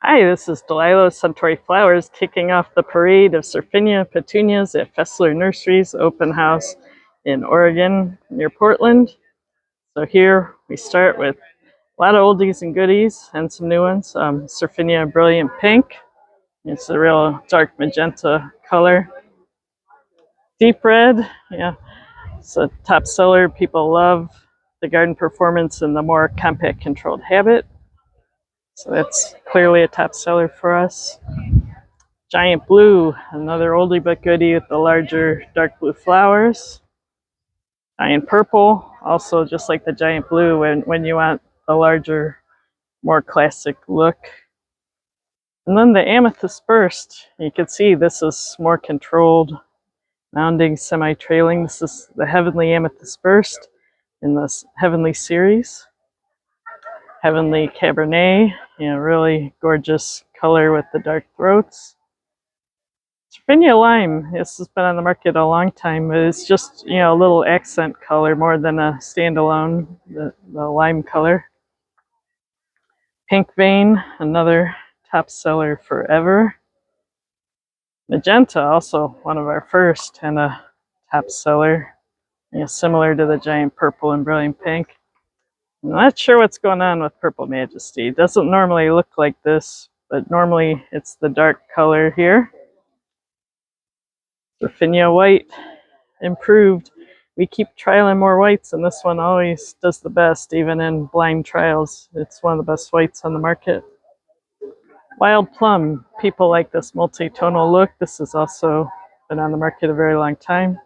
Hi, this is Delilah of Suntory Flowers, kicking off the parade of Surfinia petunias at Fessler Nursery's open house in Oregon near Portland. So here we start with a lot of oldies and goodies and some new ones. Surfinia Brilliant Pink. It's a real dark magenta color. Deep red, yeah, it's a top seller. People love the garden performance and the more compact controlled habit. So that's clearly a top seller for us. Giant Blue, another oldie but goodie with the larger dark blue flowers. Giant Purple, also just like the Giant Blue when you want a larger, more classic look. And then the Amethyst Burst, you can see this is more controlled, mounding, semi-trailing. This is the Heavenly Amethyst Burst in this Heavenly series. Heavenly Cabernet, really gorgeous color with the dark throats. Surfinia Lime, this has been on the market a long time, but it's just, a little accent color more than a standalone, the lime color. Pink Vein, another top seller forever. Magenta, also one of our first and a top seller, similar to the Giant Purple and Brilliant Pink. I'm not sure what's going on with Purple Majesty. It doesn't normally look like this, but normally it's the dark color here. Surfinia White, improved. We keep trialing more whites, and this one always does the best, even in blind trials. It's one of the best whites on the market. Wild Plum, people like this multi-tonal look. This has also been on the market a very long time.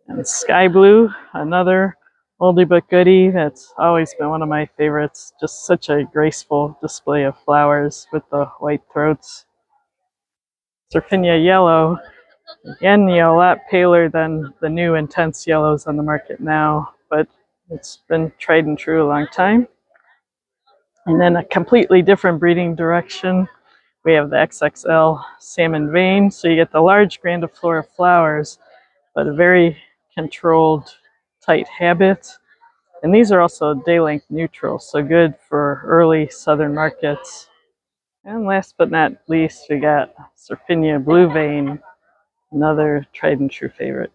And Sky Blue, another oldie but goodie that's always been one of my favorites. Just such a graceful display of flowers with the white throats. Surfinia Yellow, again, a lot paler than the new intense yellows on the market now, but it's been tried and true a long time. And then a completely different breeding direction. We have the XXL Salmon Vein, so you get the large grandiflora flowers, but a very controlled, tight habit. And these are also day-length neutral, so good for early southern markets. And last but not least, we got Surfinia Blue Vein, another tried and true favorite.